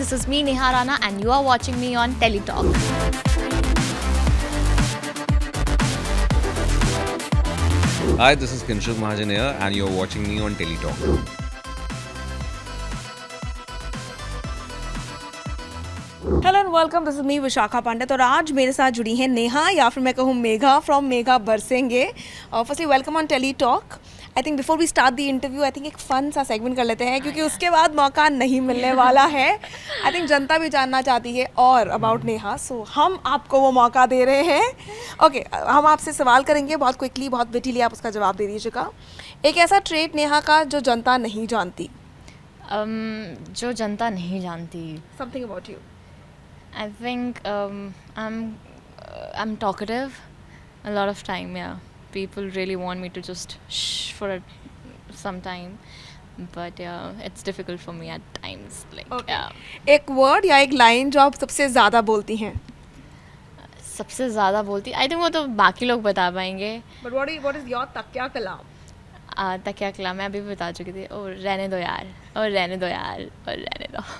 This is me, Neha Rana, and you are watching me on Teletalk. Hi, this is Kinshuk Mahajan here, and you're watching me on Teletalk. Hello and welcome, this is me Vishakha Pandit और आज मेरे साथ जुड़ी हैं नेहा या फिर मैं कहूँ Megha from Megha Barsenge. Firstly welcome on Teletalk. I think before we start the interview I think एक फन सा सेगमेंट कर लेते हैं क्योंकि उसके बाद मौका नहीं मिलने वाला है. आई थिंक जनता भी जानना चाहती है और अबाउट नेहा, सो हम आपको वो मौका दे रहे हैं. ओके, हम आपसे सवाल करेंगे बहुत क्विकली, बहुत विटिली आप उसका जवाब दे दीजिएगा. एक ऐसा ट्रेट नेहा का जो जनता नहीं जानती. जो जनता नहीं जानती. Something about you. I think I'm talkative a lot of time. Yeah, people really want me to just shh for some time, but yeah, it's difficult for me at times. Like Okay. yeah, एक word या एक line जो आप सबसे ज़्यादा बोलती हैं. सबसे ज़्यादा बोलती. I think वो तो बाकी लोग बता पाएंगे. But what is your तकिया कलाम? तकिया कलाम मैं अभी भी बता चुकी थी. और रहने दो यार, और रहने दो यार, और रहने दो.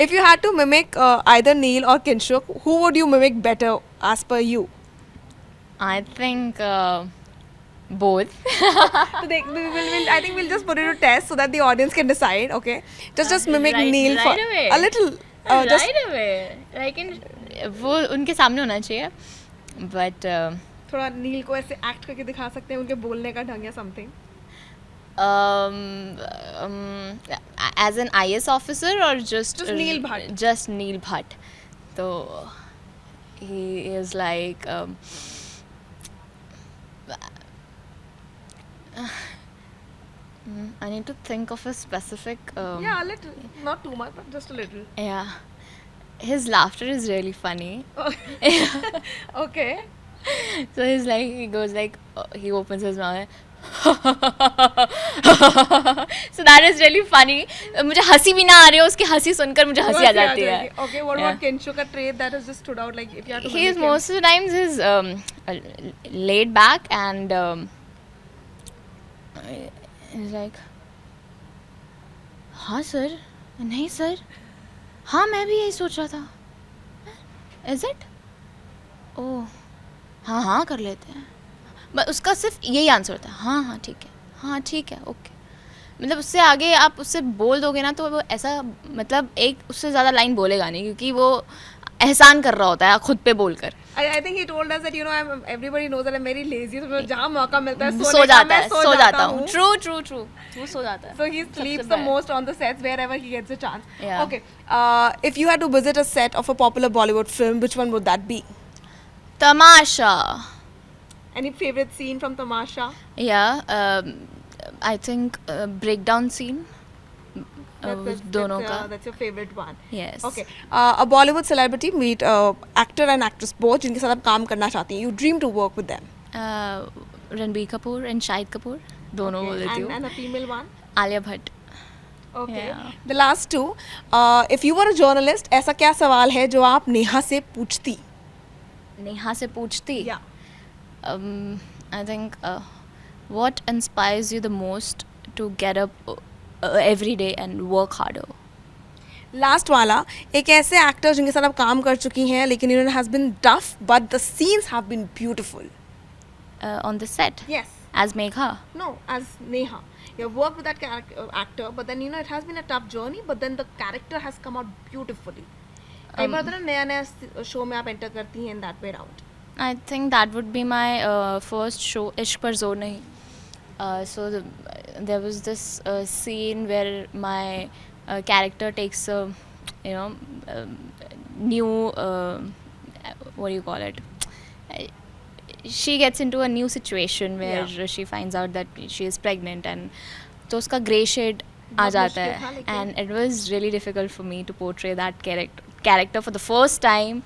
If you had to mimic either Neil or Kinshuk, who would you mimic better as per you? I think both. So I think we'll just put it to test so that the audience can decide. Okay, just mimic Neil for right away. a little. Just right away. Like वो उनके सामने होना चाहिए. But थोड़ा नील को ऐसे act करके दिखा सकते हैं, उनके बोलने का ढंग या something. as an IS officer or just Neil Bhatt. Just Neil Bhatt. So he is like I need to think of a specific Yeah, a little, not too much, but just a little. yeah, his laughter is really funny. Okay. So he's like, he goes like, he opens his mouth. So that is really funny. मुझे हंसी भी ना आ रही हो, उसकी हंसी सुनकर मुझे हंसी आ जाती है. Okay, what about Kinshuk? A trait that has just stood out, like if you had to He is mimic him? most of the times is laid back and he's like, हाँ सर, नहीं sir, हाँ मैं भी यही सोच रहा था. Is it? ओह हाँ हाँ कर लेते हैं. बस उसका सिर्फ यही आंसर होता है, हाँ हाँ ठीक है, हाँ ठीक है, ओके. मतलब उससे आगे आप उससे बोल दोगे ना तो वो ऐसा, मतलब एक उससे ज़्यादा लाइन बोलेगा नहीं क्योंकि वो एहसान कर रहा होता है खुद पे बोलकर. I think he told us that everybody knows that I'm very lazy. So जहाँ मौका मिलता है सो जाता है, सो जाता हूँ. ट्रू वो सो जाता है. So he sleeps the most on the sets wherever he gets a chance. Yeah. Okay. If you had to visit a set of a popular Bollywood film, which one would that be? Tamasha. Any favorite scene from Tamasha? Yeah, I think breakdown scene. दोनों का. That's your favorite one. Yes. Okay. A Bollywood celebrity meet actor and actress both जिनके साथ आप काम करना चाहती हैं. You dream to work with them. Ranbir Kapoor and Shahid Kapoor दोनों बोल देती हूँ. And a female one. Alia Bhatt. Okay. Yeah. The last two. If you were a journalist, ऐसा क्या सवाल है जो आप नेहा से पूछती? नेहा से पूछती. Yeah. I think what inspires you the most to get up every day and work harder? Last वाला, एक ऐसे एक्टर जिनके साथ आप काम कर चुकी हैं लेकिन इन्होंने has been tough but the scenes have been beautiful. On the set Yes. as Megha. No, as Neha. You have worked with that actor, but then it has been a tough journey, but then the character has come out beautifully. कई बार होता है ना, नया show में आप enter करती हैं in that way around. I think that would be my first show, Ishq Par Zor Nahi. So there was this scene where my character takes a, new, what do you call it? She gets into a new situation where she finds out that she is pregnant and तो उसका grey shade आ जाता है. And it was really difficult for me to portray that character for the first time.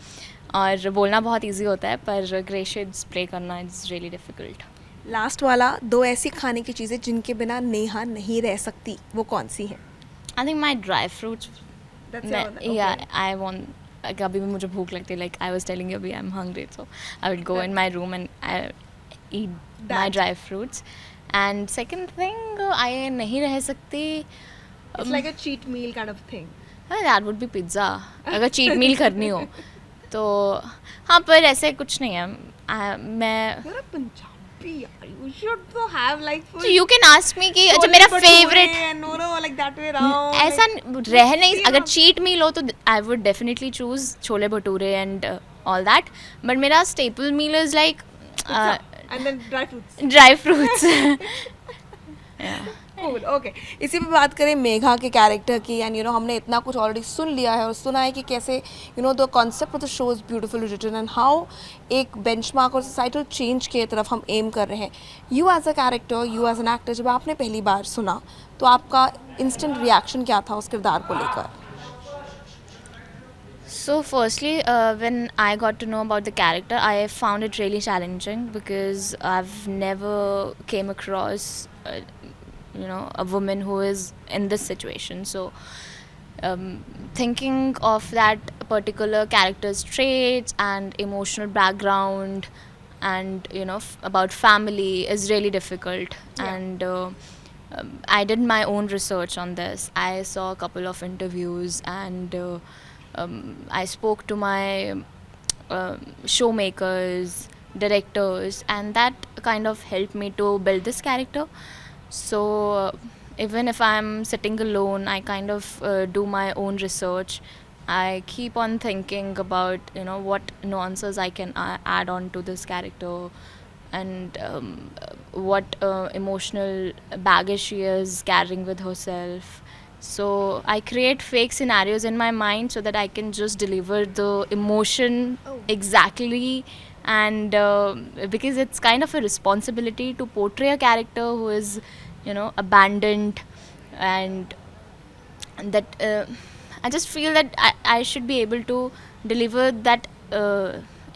और बोलना बहुत easy होता है पर ग्रे शेड्स प्ले करना इट्स रियली डिफिकल्ट. लास्ट वाला, दो ऐसी खाने की चीज़ें जिनके बिना नेहा नहीं रह सकती, वो कौन सी हैं? I think my dry fruits. या आई वांट, कभी भी मुझे भूख लगती है, like I was telling you अभी I am hungry, so I will go in my room and I eat my dry fruits. And second thing, I नहीं रह सकती. It's like a cheat meal kind of thing. That would be pizza, अगर cheat meal करनी हो तो। हाँ, पर ऐसे कुछ नहीं है। मैं You're a Punjabi, yaar. You should to have like full you can ask me कि अच्छा छोले मेरा bhature favourite and no like that way around. ऐसा like, रह नहीं, you अगर know. चीट मील हो तो I would definitely choose chole bhature and all that, but मेरा staple meal is like Pizza and then dry fruits. Dry fruits. Cool, okay. इसी पे बात करें मेघा के कैरेक्टर की एंड हमने इतना कुछ ऑलरेडी सुन लिया है और सुना है कि कैसे the concept of the show is beautifully written and how एक बेंचमार्क और सोसाइटल चेंज की तरफ हम एम कर रहे हैं. You as a character, you as an actor, जब आपने पहली बार सुना तो आपका इंस्टेंट रिएक्शन क्या था उस किरदार को लेकर? So firstly, when I got to know about the character, I found it really challenging because I've never came across, a woman who is in this situation. So thinking of that particular character's traits and emotional background and about family is really difficult. Yeah. And I did my own research on this. I saw a couple of interviews and I spoke to my showmakers, directors, and that kind of helped me to build this character. So even if I'm sitting alone, I kind of do my own research. I keep on thinking about what nuances I can add on to this character and what emotional baggage she is carrying with herself. So I create fake scenarios in my mind so that I can just deliver the emotion exactly, and because it's kind of a responsibility to portray a character who is abandoned, and that I just feel that I should be able to deliver that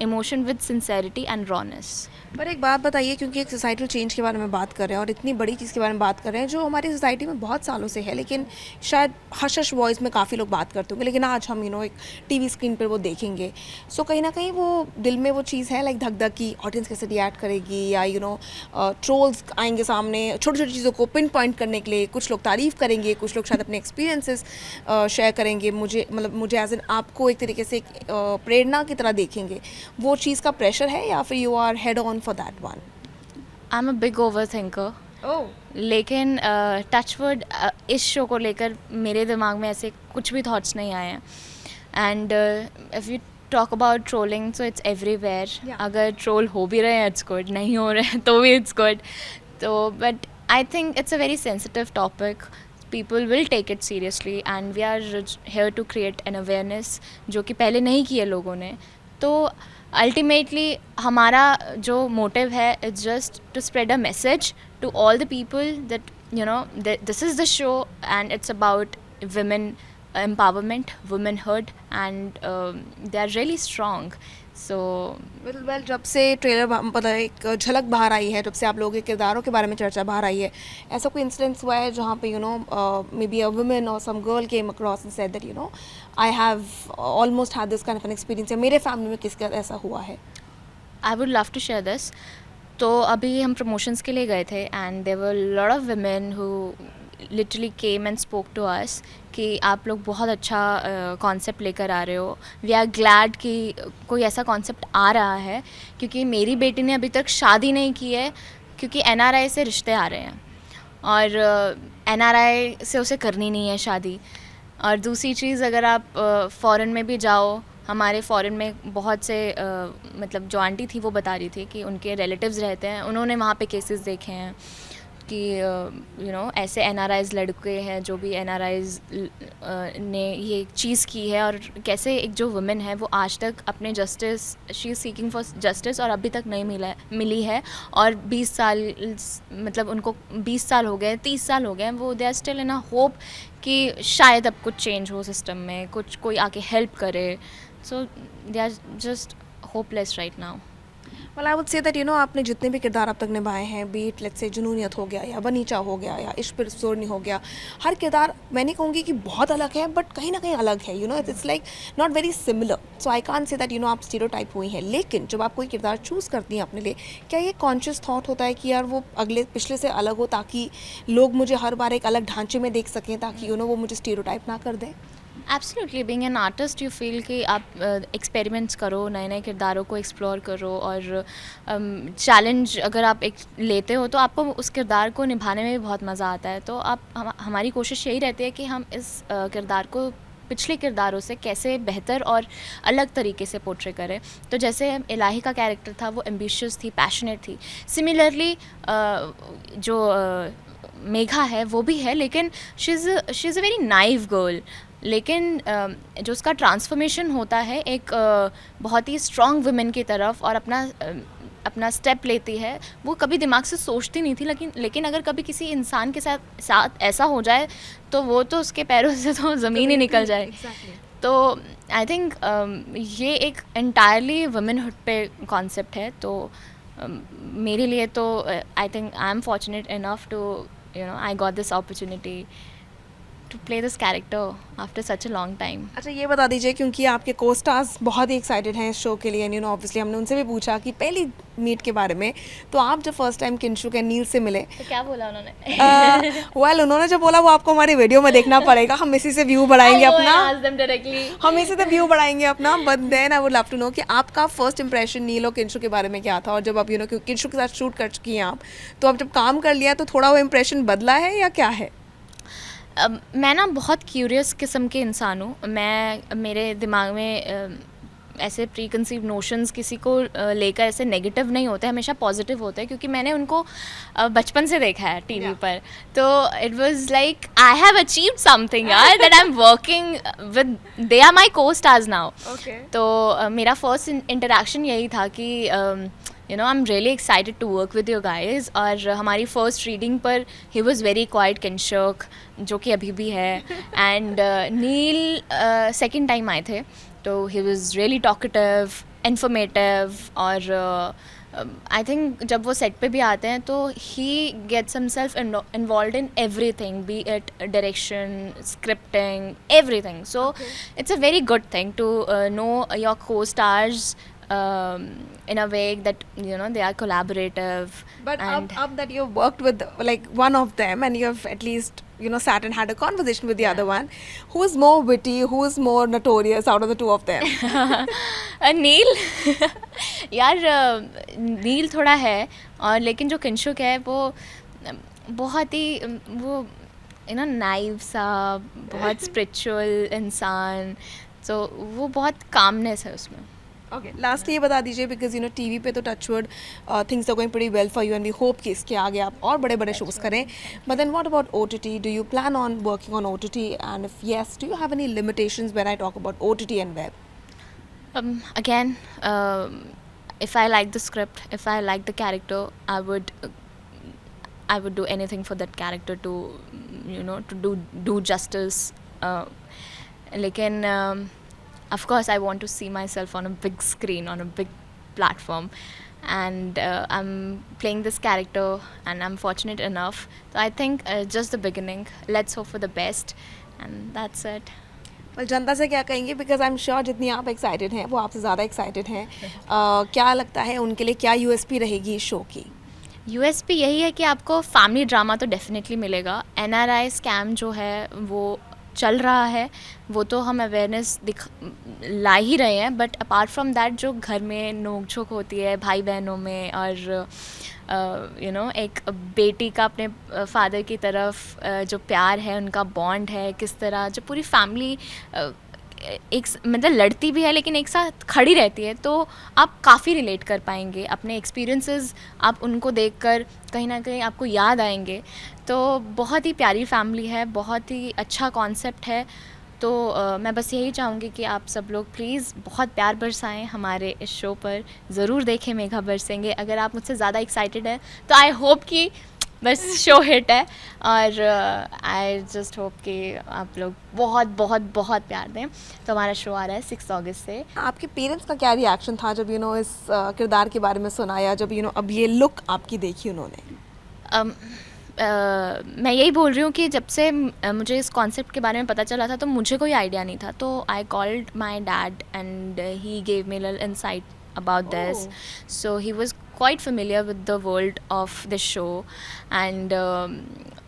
emotion with sincerity and rawness. पर एक बात बताइए, क्योंकि एक societal change के बारे में बात कर रहे हैं और इतनी बड़ी चीज़ के बारे में बात कर रहे हैं जो हमारी सोसाइटी में बहुत सालों से है, लेकिन शायद हश हश वॉइस में काफ़ी लोग बात करते होंगे, लेकिन आज हम एक टीवी स्क्रीन पर वो देखेंगे. सो कहीं ना कहीं वो दिल में वो चीज़ है लाइक धक धक की ऑडियंस कैसे रिएक्ट करेगी, या ट्रोल्स आएंगे सामने छोटी छोटी चीज़ों को पिन पॉइंट करने के लिए. कुछ लोग तारीफ़ करेंगे, कुछ लोग शायद अपने एक्सपीरियंसेस शेयर करेंगे, मुझे एज एन आपको एक तरीके से एक प्रेरणा की तरह देखेंगे. वो चीज़ का प्रेशर है या फिर you are head on for that one? I'm a big overthinker. Oh. लेकिन टचवुड इस शो को लेकर मेरे दिमाग में ऐसे कुछ भी थॉट्स नहीं आए हैं. And if you talk about trolling, so it's everywhere. अगर ट्रोल हो भी रहे हैं इट्स गुड, नहीं हो रहे हैं तो भी इट्स गुड. तो but I think it's a very sensitive topic. People will take it seriously and we are here to create an awareness जो कि पहले नहीं किए लोगों ने. तो अल्टीमेटली हमारा जो मोटिव है it's just to spread a message to all the people that this is the show and it's about women empowerment, womanhood, and they are really strong. So well, जब से ट्रेलर मतलब एक झलक बाहर आई है, जब से आप लोगों के किरदारों के बारे में चर्चा बाहर आई है, ऐसा कोई इंसिडेंस हुआ है जहाँ पे मे बी अ वुमन और some girl came across and said that I have almost had this kind of an experience, या मेरे फैमिली में किसका ऐसा हुआ है? I would love to share this. तो अभी हम प्रमोशंस के लिए गए थे and there were lot of women who literally came and spoke to us कि आप लोग बहुत अच्छा कॉन्सेप्ट लेकर आ रहे हो. वी आर ग्लैड कि कोई ऐसा कॉन्सेप्ट आ रहा है, क्योंकि मेरी बेटी ने अभी तक शादी नहीं की है क्योंकि NRI से रिश्ते आ रहे हैं और NRI से उसे करनी नहीं है शादी. और दूसरी चीज़, अगर आप फ़ॉरेन में भी जाओ, हमारे फ़ॉरेन में बहुत से मतलब जो आंटी थी वो बता रही थी कि उनके रिलेटिव्स रहते हैं, उन्होंने वहाँ पे केसेस देखे हैं कि ऐसे NRIs लड़के हैं जो भी NRIs ने ये चीज़ की है, और कैसे एक जो वुमेन है वो आज तक अपने justice, she is seeking for justice और अभी तक नहीं मिली है. और 20 साल मतलब उनको 20 साल हो गए, 30 साल हो गए, वो they are still in a hope कि शायद अब कुछ चेंज हो सिस्टम में, कुछ कोई आके हेल्प करे. So they are just hopeless right now. Well, I would say that आपने जितने भी किरदार अब तक निभाए हैं, बीट लेट्स से जुनूनियत हो गया या बनीचा हो गया या इश्क पे सोरनी हो गया, हर किरदार मैं नहीं कहूँगी कि बहुत अलग है, बट कहीं ना कहीं अलग है. It's like not very similar. So I can't say that आप स्टीरियोटाइप हुई हैं. लेकिन जब आप कोई किरदार चूज़ करती हैं अपने लिए, क्या ये कॉन्शियस थॉट होता है कि यार वो अगले पिछले से अलग हो, ताकि लोग मुझे हर बार एक अलग ढांचे में देख सकें, ताकि वो मुझे स्टीरियोटाइप ना कर दें? Absolutely being an artist you feel कि आप एक्सपेरिमेंट्स करो, नए नए किरदारों को एक्सप्लोर करो, और चैलेंज अगर आप एक लेते हो तो आपको उस किरदार को निभाने में भी बहुत मज़ा आता है. तो हमारी कोशिश यही रहती है कि हम इस किरदार को पिछले किरदारों से कैसे बेहतर और अलग तरीके से पोर्ट्रे करें. तो जैसे इलाही का कैरेक्टर था वो एम्बिशियस थी, पैशनेट थी. सिमिलरली जो मेघा है वो भी है, लेकिन she is a very naive girl. लेकिन जो उसका ट्रांसफॉर्मेशन होता है एक बहुत ही स्ट्रॉन्ग वुमेन की तरफ, और अपना स्टेप लेती है. वो कभी दिमाग से सोचती नहीं थी, लेकिन अगर कभी किसी इंसान के साथ ऐसा हो जाए तो वो तो उसके पैरों से तो ज़मीन ही निकल जाए. तो आई थिंक ये एक एंटायरली वुमेनहुड पे कॉन्सेप्ट है. तो मेरे लिए तो I think I am fortunate enough to I got this opportunity to play this character after such a long time. अच्छा, ये बता दीजिए, क्योंकि आपके को स्टार्स बहुत ही एक्साइटेड हैं इस शो के लिए, एंड ऑब्वियसली हमने उनसे भी पूछा कि पहली मीट के बारे में. तो आप जब फर्स्ट टाइम किंशुक एंड नील से मिले तो क्या बोला उन्होंने? वेल उन्होंने जो बोला वो आपको हमारी वीडियो में देखना पड़ेगा. हम इसी से व्यू बढ़ाएंगे अपना, हम इसी से व्यू बढ़ाएंगे अपना. But then I would love to know कि आपका फर्स्ट इंप्रेशन नील और किंशुक के बारे में क्या था, और जब आप किंशुक के साथ शूट कर चुकी हैं आप, तो अब जब काम कर लिया तो थोड़ा वो इंप्रेशन बदला है या क्या है? मैं ना बहुत क्यूरियस किस्म के इंसान हूँ. मेरे दिमाग में ऐसे प्री कंसीव नोशंस किसी को लेकर ऐसे नेगेटिव नहीं होते, हमेशा पॉजिटिव होते हैं, क्योंकि मैंने उनको बचपन से देखा है टीवी पर. तो it was like I have achieved something यार, that I am working with, they are my costars now. तो मेरा फर्स्ट इंटरेक्शन यही था कि I am really excited to work with you guys. और हमारी फर्स्ट रीडिंग पर ही वॉज वेरी क्वाइट किंशुक, जो कि अभी भी है. एंड नील सेकेंड टाइम आए थे, तो he was really talkative, informative. और आई थिंक जब वो सेट पे भी आते हैं तो he gets himself involved in everything, be it direction, scripting, everything. So it's a very good thing to know your costars in a way that they are collaborative. But and up that you've worked with like one of them, and you have at least sat and had a conversation with the other one, who is more witty, who is more notorious out of the two of them? नील यार नील थोड़ा है, और लेकिन जो किंशुक है वो बहुत ही वो नाइव सा, बहुत स्पिरिचुअल इंसान. तो वो बहुत कामनेस है उसमें. Okay, लास्ट ये बता दीजिए, बिकॉज टीवी पे तो touchwood things are going pretty well for you, and we hope कि इसके आगे आप और बड़े बड़े शोज करें. But then what about OTT? Do you plan on working on OTT, and if yes, do you have any limitations when I talk about OTT and web? Again, if I like the script, if I like the character, I would do anything for that character to to do justice. Lekin of course I want to see myself on a big screen, on a big platform, and I'm playing this character and I'm fortunate enough. So I think just the beginning, let's hope for the best, and that's it. well, जनता से क्या कहेंगे, because I am sure जितनी आप excited हैं वो आपसे ज़्यादा excited हैं. क्या लगता है उनके लिए क्या USP रहेगी इस शो की? USP यही है कि आपको फैमिली ड्रामा तो डेफिनेटली मिलेगा. NRI स्कैम जो है वो चल रहा है, वो तो हम अवेयरनेस ला ही रहे हैं. बट अपार्ट फ्रॉम दैट जो घर में नोक-झोंक होती है भाई बहनों में, और एक बेटी का अपने फादर की तरफ जो प्यार है, उनका बॉन्ड है, किस तरह जो पूरी फैमिली एक मतलब लड़ती भी है लेकिन एक साथ खड़ी रहती है, तो आप काफ़ी रिलेट कर पाएंगे. अपने एक्सपीरियंसेस आप उनको देखकर कहीं ना कहीं आपको याद आएंगे. तो बहुत ही प्यारी फैमिली है, बहुत ही अच्छा कॉन्सेप्ट है. तो मैं बस यही चाहूँगी कि आप सब लोग प्लीज़ बहुत प्यार बरसाएं हमारे इस शो पर. ज़रूर देखें मेघा बरसेंगे. अगर आप मुझसे ज़्यादा एक्साइटेड हैं तो आई होप कि बस शो हिट है, और आई जस्ट होप कि आप लोग बहुत बहुत बहुत प्यार दें. तो हमारा शो आ रहा है 6 अगस्त से. आपके पेरेंट्स का क्या रिएक्शन था जब इस किरदार के बारे में सुनाया, जब अब ये लुक आपकी देखी उन्होंने? मैं यही बोल रही हूँ कि जब से मुझे इस कॉन्सेप्ट के बारे में पता चला था तो मुझे कोई आइडिया नहीं था. तो I called my dad and he gave me little insight about this. So he was quite familiar with the world of the show, and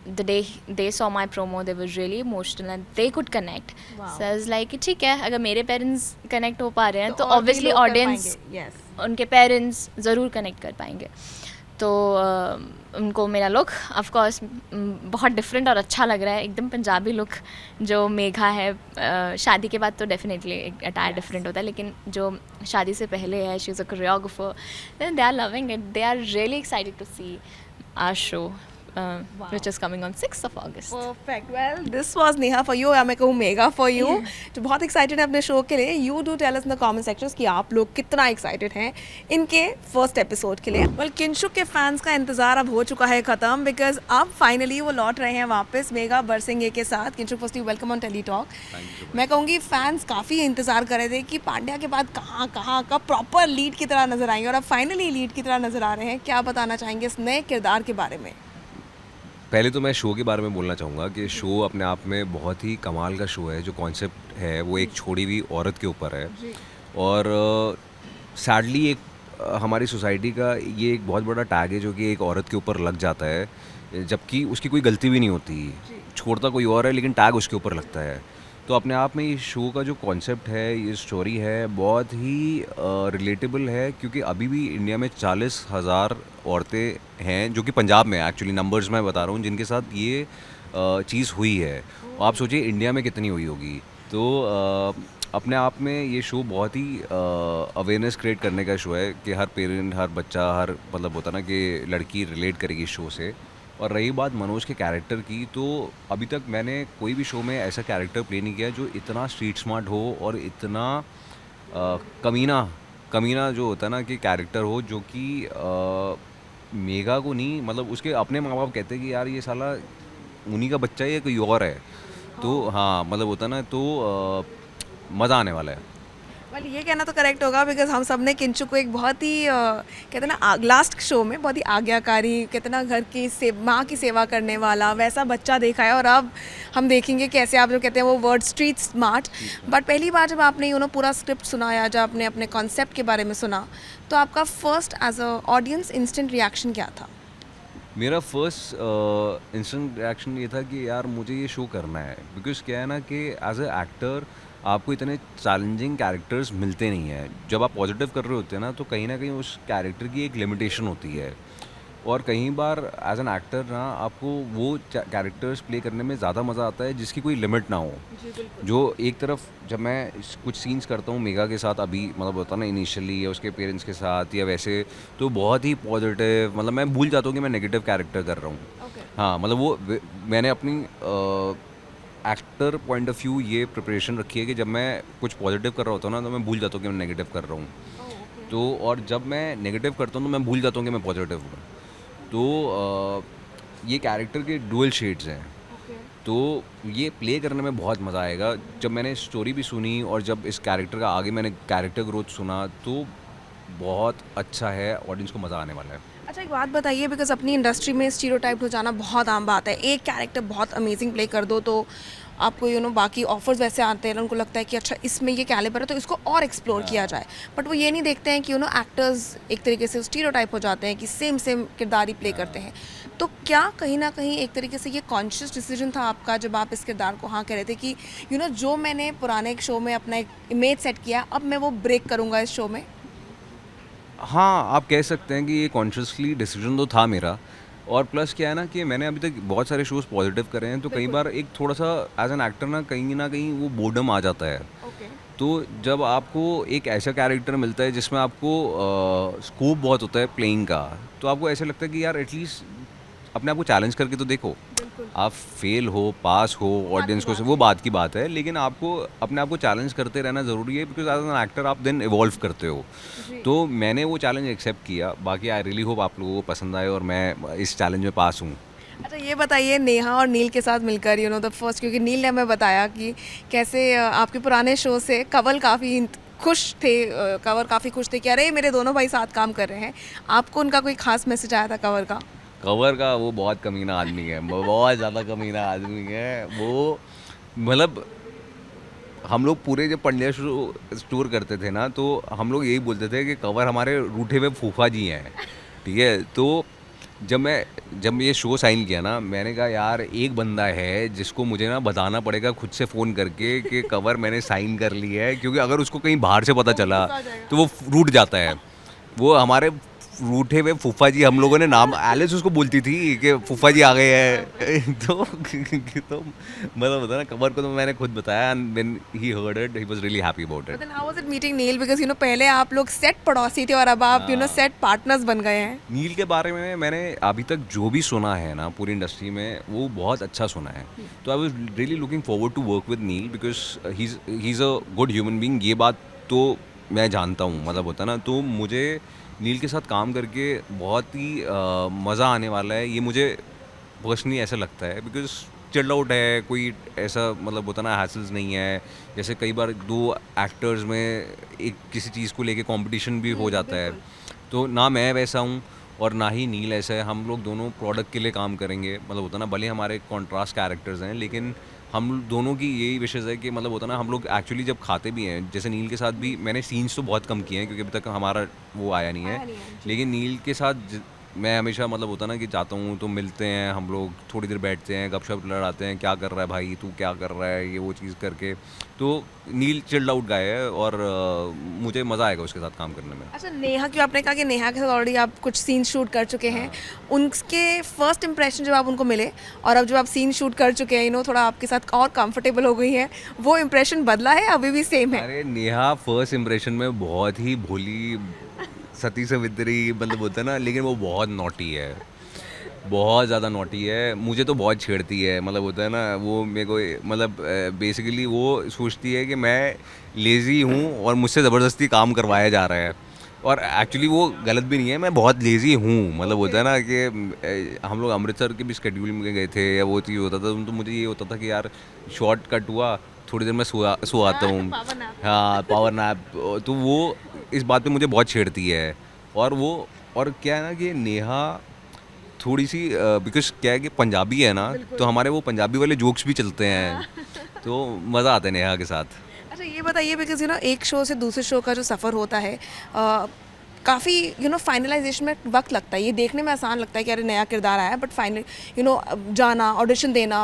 the day they saw my promo, they were really emotional and they could connect. Wow. So I was like, ठीक है, अगर मेरे parents connect हो पा रहे हैं तो और भी obviously लोग कर audience पाएंगे। Yes. उनके पेरेंट्स ज़रूर कनेक्ट कर पाएंगे। तो उनको मेरा लुक ऑफ कोर्स बहुत डिफरेंट और अच्छा लग रहा है, एकदम पंजाबी लुक जो मेघा है। शादी के बाद तो डेफिनेटली एक अटायर डिफरेंट होता है, लेकिन जो शादी से पहले है, she is a choreographer, they are loving it, they are really excited to see our show which is coming on 6th of August. Perfect. Well, this was Neha for you, या मैं कहूँ मेघा for you, जो बहुत excited है अपने show के लिए। You do tell us in the comment sections कि आप लोग कितना एक्साइटेड हैं इनके फर्स्ट एपिसोड के लिए। Well, किंशुक के फैंस का इंतज़ार अब हो चुका है ख़त्म, बिकॉज अब फाइनली वो लौट रहे हैं वापस मेघा बरसिंगे के साथ। Kinshuk firstly welcome on Teletalk. मैं कहूँगी फैंस काफ़ी इंतज़ार कर रहे थे कि पांड्या के बाद कहाँ कब प्रॉपर लीड की तरह नज़र आएंगे, और अब फाइनली लीड की तरह नज़र आ रहे हैं। क्या बताना चाहेंगे इस नए किरदार के बारे में? पहले तो मैं शो के बारे में बोलना चाहूँगा कि शो अपने आप में बहुत ही कमाल का शो है। जो कॉन्सेप्ट है वो एक छोड़ी हुई औरत के ऊपर है, और सैडली एक हमारी सोसाइटी का ये एक बहुत बड़ा टैग है जो कि एक औरत के ऊपर लग जाता है, जबकि उसकी कोई गलती भी नहीं होती, छोड़ता कोई और है लेकिन टैग उसके ऊपर लगता है। तो अपने आप में ये शो का जो कॉन्सेप्ट है, ये स्टोरी है, बहुत ही रिलेटेबल है, क्योंकि अभी भी इंडिया में 40,000 औरतें हैं, जो कि पंजाब में एक्चुअली नंबर्स मैं बता रहा हूँ, जिनके साथ ये चीज़ हुई है। आप सोचिए इंडिया में कितनी हुई होगी। तो अपने आप में ये शो बहुत ही अवेयरनेस क्रिएट करने का शो है कि हर पेरेंट, हर बच्चा, हर मतलब होता ना कि लड़की रिलेट करेगी इस शो से। और रही बात मनोज के कैरेक्टर की, तो अभी तक मैंने कोई भी शो में ऐसा कैरेक्टर प्ले नहीं किया जो इतना स्ट्रीट स्मार्ट हो और इतना कमीना जो होता है ना कि कैरेक्टर हो, जो कि मेघा को नहीं, मतलब उसके अपने माँ बाप कहते हैं कि यार ये साला उन्हीं का बच्चा है या कोई और है। तो हाँ, मतलब होता है ना, तो मज़ा आने वाला है। well, ये कहना तो करेक्ट होगा, बिकॉज हम सब ने किंशुक को एक बहुत ही कहते हैं ना लास्ट शो में बहुत ही आज्ञाकारी, कहते हैं ना घर की माँ की सेवा करने वाला वैसा बच्चा देखा है। और अब हम देखेंगे कैसे आप जो कहते हैं वो वर्ड स्ट्रीट स्मार्ट। बट पहली बार जब आपने पूरा स्क्रिप्ट सुना या जब आपने अपने कॉन्सेप्ट के बारे में सुना, तो आपका first as a audience instant reaction क्या था? मेरा फर्स्ट इंस्टेंट रिएक्शन ये था कि यार मुझे ये शो करना है, बिकॉज क्या है ना कि एज अ एक्टर आपको इतने चैलेंजिंग कैरेक्टर्स मिलते नहीं हैं। जब आप पॉजिटिव कर रहे होते हैं ना, तो कहीं ना कहीं उस कैरेक्टर की एक लिमिटेशन होती है, और कई बार एज एन एक्टर ना आपको वो कैरेक्टर्स प्ले करने में ज़्यादा मज़ा आता है जिसकी कोई लिमिट ना हो। जो एक तरफ जब मैं कुछ सीन्स करता हूँ मेघा के साथ, अभी मतलब होता ना इनिशियली, या उसके पेरेंट्स के साथ या वैसे, तो बहुत ही पॉजिटिव, मतलब मैं भूल जाता हूँ कि मैं नेगेटिव कैरेक्टर कर रहा हूँ। हाँ, मतलब वो मैंने अपनी एक्टर पॉइंट ऑफ व्यू ये प्रिपरेशन रखी है कि जब मैं कुछ पॉजिटिव कर रहा होता हूँ ना, तो मैं भूल जाता हूँ कि मैं नेगेटिव कर रहा हूँ। तो और जब मैं नेगेटिव करता हूँ तो मैं भूल जाता हूँ कि मैं पॉजिटिव हूँ। तो ये कैरेक्टर के डुअल शेड्स हैं। तो ये प्ले करने में बहुत मज़ा आएगा। जब मैंने स्टोरी भी सुनी और जब इस कैरेक्टर का आगे मैंने कैरेक्टर ग्रोथ सुना, तो बहुत अच्छा है, ऑडियंस को मज़ा आने वाला है। अच्छा, एक बात बताइए, बिकॉज अपनी इंडस्ट्री में स्टीरियोटाइप हो जाना बहुत आम बात है। एक कैरेक्टर बहुत अमेजिंग प्ले कर दो तो आपको बाकी ऑफर्स वैसे आते हैं, उनको लगता है कि अच्छा इसमें ये कैलिबर है तो इसको और एक्सप्लोर किया जाए। बट वो ये नहीं देखते हैं कि एक्टर्स एक तरीके से स्टीरियोटाइप हो जाते हैं कि सेम किरदार ही प्ले करते हैं। तो क्या कहीं ना कहीं एक तरीके से ये कॉन्शियस डिसीजन था आपका जब आप इस किरदार को हाँ कह रहे थे कि जो मैंने पुराने एक शो में अपना एक इमेज सेट किया, अब मैं वो ब्रेक करूँगा इस शो में? हाँ, आप कह सकते हैं कि ये कॉन्शियसली डिसीजन तो था मेरा। और प्लस क्या है ना कि मैंने अभी तक बहुत सारे शोज़ पॉजिटिव करे हैं, तो कई बार एक थोड़ा सा एज एन एक्टर ना कहीं वो बोर्डम आ जाता है। तो जब आपको एक ऐसा कैरेक्टर मिलता है जिसमें आपको स्कोप बहुत होता है प्लेइंग का, तो आपको ऐसा लगता है कि यार एटलीस्ट अपने आप को चैलेंज करके तो देखो। आप फेल हो, पास हो, ऑडियंस को वो बात की बात है, लेकिन आपको अपने आप को चैलेंज करते रहना ज़रूरी है, बिकॉज एज एन एक्टर आप देन इवॉल्व करते हो। तो मैंने वो चैलेंज एक्सेप्ट किया। बाकी आई रियली होप आप लोगों को पसंद आए और मैं इस चैलेंज में पास हूँ। अच्छा, ये बताइए नेहा और नील के साथ मिलकर द फर्स्ट, क्योंकि नील ने हमें बताया कि कैसे आपके पुराने शो से कवल काफ़ी खुश थे कि अरे मेरे दोनों भाई साथ काम कर रहे हैं। आपको उनका कोई खास मैसेज आया था कवर का? कवर का वो बहुत कमीना आदमी है, बहुत ज़्यादा कमीना आदमी है वो। मतलब हम लोग पूरे जब पंड्या शो टूर करते थे ना, तो हम लोग यही बोलते थे कि कवर हमारे रूठे हुए फूफा जी हैं, ठीक है। तो जब ये शो साइन किया ना, मैंने कहा यार एक बंदा है जिसको मुझे ना बताना पड़ेगा खुद से फ़ोन करके कि कवर मैंने साइन कर लिया है, क्योंकि अगर उसको कहीं बाहर से पता चला तो वो रूठ जाता है। वो हमारे रूठे हुए फूफा जी, हम लोगों ने नाम एलिस उसको बोलती थी कि फूफा जी आ गए हैं तो मतलब होता है ना, कवर को तो मैंने खुद बताया and when he heard it he was really happy about But it. then how was it meeting Neil? Because पहले आप लोग सेट पड़ोसी थे और अब आप सेट पार्टनर्स बन गए हैं. नील के बारे में मैंने अभी तक जो भी सुना है ना पूरी इंडस्ट्री में, वो बहुत अच्छा सुना है। तो I was really looking forward to work with Neel because he is a good human being. ये बात तो मैं जानता हूँ, मतलब होता है ना, तो मुझे नील के साथ काम करके बहुत ही मज़ा आने वाला है। ये मुझे पर्सनली ऐसा लगता है बिकॉज चिल्ड आउट है, कोई ऐसा मतलब होता ना हैसल्स नहीं है। जैसे कई बार दो एक्टर्स में एक किसी चीज़ को लेके कंपटीशन भी हो जाता है, तो ना मैं वैसा हूँ और ना ही नील ऐसा है। हम लोग दोनों प्रोडक्ट के लिए काम करेंगे, मतलब होता ना, भले हमारे कॉन्ट्रास्ट कैरेक्टर्स हैं लेकिन हम दोनों की यही विशेष है कि मतलब होता ना, हम लोग एक्चुअली जब खाते भी हैं, जैसे नील के साथ भी मैंने सीन्स तो बहुत कम किए हैं क्योंकि अभी तक हमारा वो आया नहीं है, लेकिन नील के साथ मैं हमेशा मतलब होता ना कि जाता हूँ तो मिलते हैं, हम लोग थोड़ी देर बैठते हैं, गपशप लड़ाते हैं, क्या कर रहा है भाई, तू क्या कर रहा है, ये वो चीज़ करके। तो नील चिल्ड आउट गाय है और मुझे मज़ा आएगा उसके साथ काम करने में। अच्छा, नेहा की आपने कहा कि नेहा के साथ ऑलरेडी आप कुछ सीन शूट कर चुके हैं. उनके फर्स्ट इंप्रेशन जब आप उनको मिले और अब जब आप सीन शूट कर चुके हैं, थोड़ा आपके साथ और कंफर्टेबल हो गई है, वो इंप्रेशन बदला है अभी भी सेम है? अरे नेहा फर्स्ट इम्प्रेशन में बहुत ही भोली सती सवित्री मतलब होता है ना, लेकिन वो बहुत नॉटी है, बहुत ज़्यादा नॉटी है। मुझे तो बहुत छेड़ती है, मतलब होता है ना, वो मेरे को मतलब बेसिकली वो सोचती है कि मैं लेज़ी हूँ और मुझसे ज़बरदस्ती काम करवाया जा रहा है, और एक्चुअली वो गलत भी नहीं है, मैं बहुत लेज़ी हूँ। मतलब होता है ना कि हम लोग अमृतसर के भी स्केड्यूल में गए थे या वो चीज़ होता था, तो मुझे ये होता था कि यार शॉर्ट कट हुआ, थोड़ी देर में सो आता हूँ, हाँ पावर नैप। तो वो इस बात पे मुझे बहुत छेड़ती है। और क्या है ना कि नेहा थोड़ी सी बिकॉज क्या है कि पंजाबी है ना, तो हमारे वो पंजाबी वाले जोक्स भी चलते हैं, तो मज़ा आता है नेहा के साथ। अच्छा, ये बताइए, बिकॉज एक शो से दूसरे शो का जो सफ़र होता है, काफ़ी फाइनलाइजेशन में वक्त लगता है. ये देखने में आसान लगता है कि अरे नया किरदार आया, बट फाइनल जाना, ऑडिशन देना,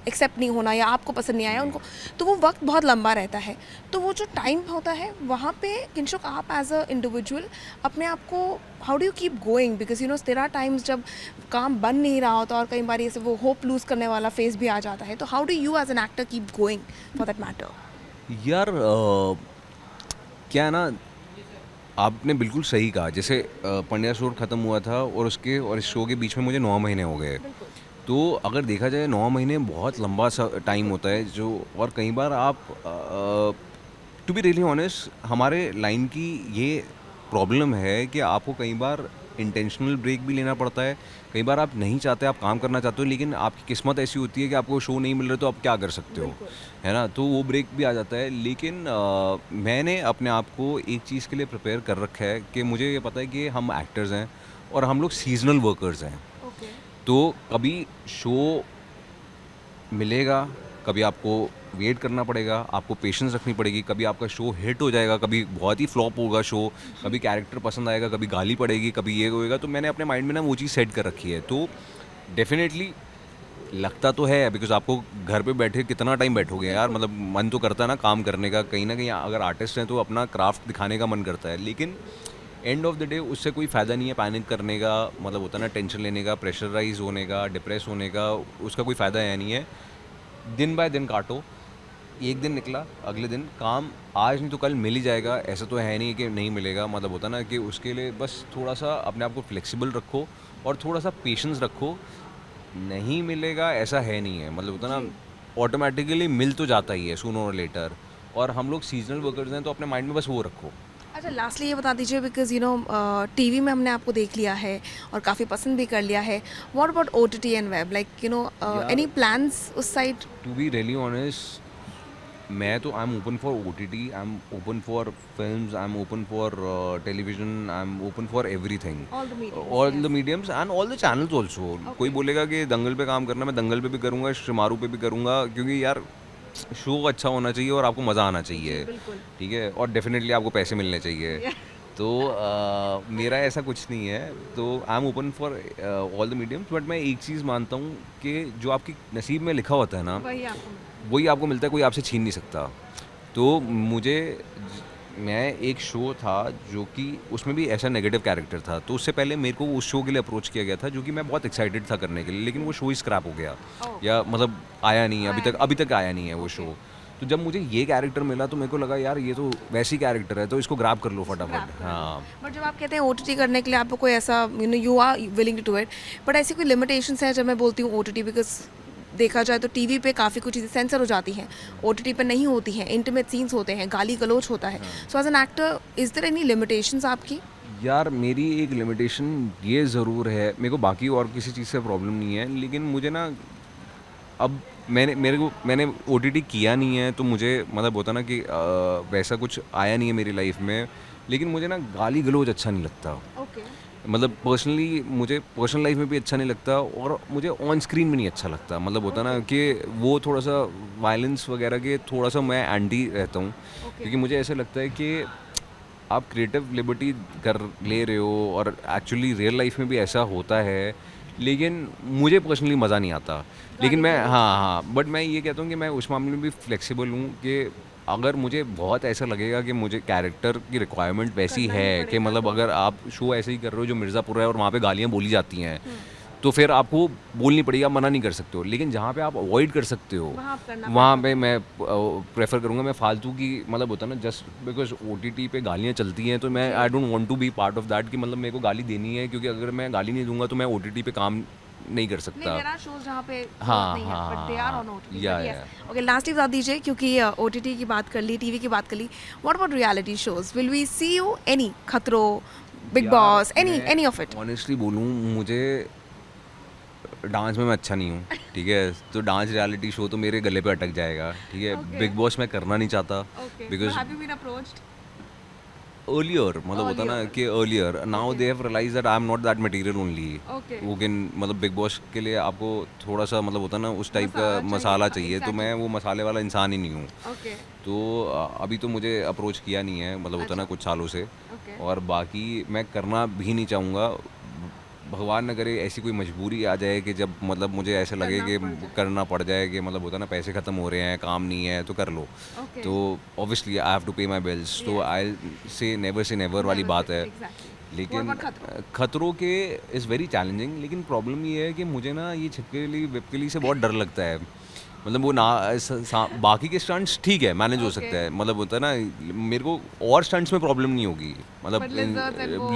एक्सेप्ट नहीं होना या आपको पसंद नहीं आया उनको, तो वो वक्त बहुत लंबा रहता है. तो वो जो टाइम होता है वहाँ पे किंशुक, आप एज अ इंडिविजुअल अपने आप को how do you keep going? Because there are times जब काम बन नहीं रहा होता और कई बार ऐसे वो होप लूज़ करने वाला फेज भी आ जाता है. तो how do you as an actor keep going for that matter? यार क्या है ना, आपने बिल्कुल सही कहा। जैसे पंड्या शो ख़त्म हुआ था और उसके और इस शो के बीच में मुझे 9 महीने हो गए। तो अगर देखा जाए 9 महीने बहुत लंबा सा टाइम होता है, जो और कई बार आप टू बी रियली ऑनेस्ट, हमारे लाइन की ये प्रॉब्लम है कि आपको कई बार इंटेंशनल ब्रेक भी लेना पड़ता है। कई बार आप नहीं चाहते, आप काम करना चाहते हो, लेकिन आपकी किस्मत ऐसी होती है कि आपको शो नहीं मिल रहा, तो आप क्या कर सकते हो, है ना। तो वो ब्रेक भी आ जाता है। लेकिन मैंने अपने आप को एक चीज़ के लिए प्रिपेयर कर रखा है कि मुझे ये पता है कि हम एक्टर्स हैं और हम लोग सीजनल वर्कर्स हैं। तो कभी शो मिलेगा, कभी आपको वेट करना पड़ेगा, आपको पेशेंस रखनी पड़ेगी, कभी आपका शो हिट हो जाएगा, कभी बहुत ही फ्लॉप होगा शो, कभी कैरेक्टर पसंद आएगा, कभी गाली पड़ेगी, कभी ये होएगा। तो मैंने अपने माइंड में ना वो चीज़ सेट कर रखी है। तो डेफिनेटली लगता तो है, बिकॉज आपको घर पे बैठे कितना टाइम बैठोगे यार, मतलब मन तो करता है ना काम करने का, कहीं ना कहीं अगर आर्टिस्ट हैं तो अपना क्राफ्ट दिखाने का मन करता है, लेकिन एंड ऑफ द डे उससे कोई फ़ायदा नहीं है पैनिक करने का, मतलब होता है ना टेंशन लेने का, प्रेशराइज होने का, डिप्रेस होने का, उसका कोई फ़ायदा है नहीं है। दिन बाय दिन काटो, एक दिन निकला, अगले दिन काम आज नहीं तो कल मिल ही जाएगा। ऐसा तो है नहीं कि नहीं मिलेगा, मतलब होता ना कि उसके लिए बस थोड़ा सा अपने आप को फ्लेक्सिबल रखो और थोड़ा सा पेशेंस रखो। नहीं मिलेगा ऐसा है नहीं है, मतलब होता ना ऑटोमेटिकली मिल तो जाता ही है सूनर और लेटर। और हम लोग सीजनल वर्कर्स हैं, तो अपने माइंड में बस वो रखो। अच्छा, लास्टली ये बता दीजिए, बिकॉज टीवी में हमने आपको देख लिया है और काफ़ी पसंद भी कर लिया है. What about OTT and web, like any plans उस side? To be really honest, मैं तो I am open for OTT, I am open for films, I am open for television, I am open for everything, all the mediums and all the channels also. कोई बोलेगा कि दंगल पे काम करना, मैं दंगल पे भी करूँगा, श्रीमारू पे भी करूँगा, क्योंकि यार शो अच्छा होना चाहिए और आपको मज़ा आना चाहिए, ठीक है, और डेफिनेटली आपको पैसे मिलने चाहिए. तो मेरा ऐसा कुछ नहीं है, तो I am open for all the mediums, but मैं एक चीज़ मानता हूँ कि जो आपकी नसीब में लिखा होता है ना, वही आपको वही आपको मिलता है, कोई आपसे छीन नहीं सकता। तो मैं एक शो था जो कि उसमें भी ऐसा नेगेटिव कैरेक्टर था, तो उससे पहले मेरे को उस शो के लिए अप्रोच किया गया था जो कि मैं बहुत एक्साइटेड था करने के लिए, लेकिन वो शो ही स्क्रैप हो गया, या मतलब आया नहीं है अभी तक आया नहीं है वो शो। तो जब मुझे ये कैरेक्टर मिला तो मेरे को लगा यार ये तो वैसी कैरेक्टर है, तो इसको ग्रैब कर लो फटाफट। हाँ, बट जब आप कहते हैं OTT करने के लिए आपको कोई ऐसा you are willing to do it, but ऐसी कोई लिमिटेशंस है जब मैं बोलती हूँ OTT, बिकॉज देखा जाए तो टीवी पे काफ़ी कुछ चीज़ें सेंसर हो जाती हैं, OTT पे नहीं होती हैं, इंटीमेट सीन्स होते हैं, गाली गलौच होता है। So as an actor is there any limitations आपकी? यार मेरी एक लिमिटेशन ये ज़रूर है, मेरे को बाकी और किसी चीज़ से प्रॉब्लम नहीं है, लेकिन मुझे ना अब मैंने OTT किया नहीं है, तो मुझे मतलब होता ना कि वैसा कुछ आया नहीं है मेरी लाइफ में, लेकिन मुझे ना गाली गलौज अच्छा नहीं लगता। ओके, मतलब पर्सनली मुझे पर्सनल लाइफ में भी अच्छा नहीं लगता, और मुझे ऑन स्क्रीन भी नहीं अच्छा लगता। मतलब होता ना कि वो थोड़ा सा वायलेंस वगैरह के थोड़ा सा मैं एंटी रहता हूँ, क्योंकि मुझे ऐसा लगता है कि आप क्रिएटिव लिबर्टी कर ले रहे हो और एक्चुअली रियल लाइफ में भी ऐसा होता है, लेकिन मुझे पर्सनली मज़ा नहीं आता। लेकिन मैं हाँ, बट मैं ये कहता हूँ कि मैं उस मामले में भी फ्लेक्सिबल हूँ कि अगर मुझे बहुत ऐसा लगेगा कि मुझे कैरेक्टर की रिक्वायरमेंट वैसी है कि मतलब अगर आप शो ऐसे ही कर रहे हो जो मिर्ज़ापुर है और वहाँ पे गालियाँ बोली जाती हैं, तो फिर आपको बोलनी पड़ेगी, आप मना नहीं कर सकते हो। लेकिन जहाँ पे आप अवॉइड कर सकते हो वहाँ पे मैं प्रेफर करूँगा। मैं फालतू की मतलब होता है ना, जस्ट बिकॉज OTT पे गालियाँ चलती हैं, तो मैं I don't want to be part of that कि मतलब मेरे को गाली देनी है, क्योंकि अगर मैं गाली नहीं दूंगा तो मैं OTT पे काम नहीं कर सकता। ओके, लास्टली बता दीजिए, क्योंकि OTT की बात कर ली, टीवी की बात कर ली, what about reality shows? Will we see you any Khatron, Bigg Boss, any of it? Honestly बोलूँ, मुझे डांस में मैं अच्छा नहीं हूँ, ठीक है, तो डांस रियलिटी शो तो मेरे गले पे अटक जाएगा, ठीक है। बिग बॉस मैं करना नहीं चाहता, बिकॉज अर्लियर मतलब होता ना कि earlier, now they have realise that I am not that material only वो कैन, मतलब बिग बॉस के लिए आपको थोड़ा सा मतलब होता ना उस टाइप का मसाला चाहिए, तो मैं वो मसाले वाला इंसान ही नहीं हूँ। तो अभी तो मुझे अप्रोच किया नहीं है, मतलब होता ना कुछ सालों से, और बाकी मैं करना भी नहीं चाहूँगा। भगवान न करे ऐसी कोई मजबूरी आ जाए कि जब मतलब मुझे ऐसा लगे कि करना पड़ जाए, कि मतलब होता ना पैसे ख़त्म हो रहे हैं, काम नहीं है, तो कर लो। तो ऑब्वियसली आई हैव टू पे माई बिल्स, तो आई से नेवर वाली बात है। लेकिन खतरों के इज़ वेरी चैलेंजिंग, लेकिन प्रॉब्लम ये है कि मुझे ना ये छिपकली विपकली से बहुत डर लगता है। मतलब वो ना बाकी के स्टंट्स ठीक है, मैनेज हो सकता है, मतलब होता है ना, मेरे को और स्टंट्स में प्रॉब्लम नहीं होगी, मतलब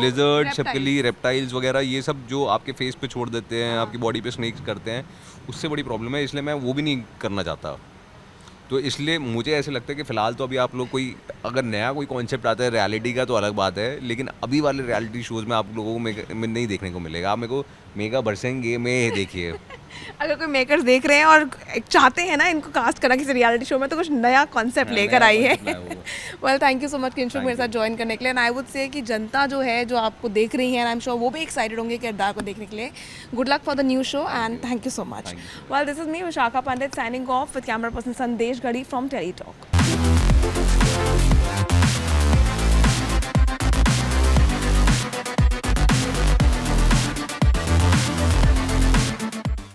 लिजर्ड, छिपकली, रेप्टाइल्स वगैरह ये सब जो आपके फेस पे छोड़ देते हैं, आपकी बॉडी पे स्नेक्स करते हैं, उससे बड़ी प्रॉब्लम है, इसलिए मैं वो भी नहीं करना चाहता। तो इसलिए मुझे ऐसे लगता है कि फ़िलहाल तो अभी आप लोग कोई अगर नया कोई कॉन्सेप्ट आता है रियलिटी का तो अलग बात है, लेकिन अभी वाले रियलिटी शोज़ में आप लोगों को में नहीं देखने को मिलेगा। आप मेरे को मेगा बरसेंगे में देखिए। अगर कोई मेकर्स देख रहे हैं और चाहते हैं ना इनको कास्ट करना किसी रियलिटी शो में, तो कुछ नया कॉन्सेप्ट लेकर आई है। Well, thank you so much Kinshu मेरे साथ ज्वाइन करने के लिए। एंड आई वुड से कि जनता जो है जो आपको देख रही है, आई एम श्योर वो भी एक्साइटेड होंगे किरदार को देखने के लिए। Good luck for the new show and thank you so much. Well, this is me Vishakha Pandit signing off with camera person संदेश गढ़ी फ्रॉम टेली टॉक।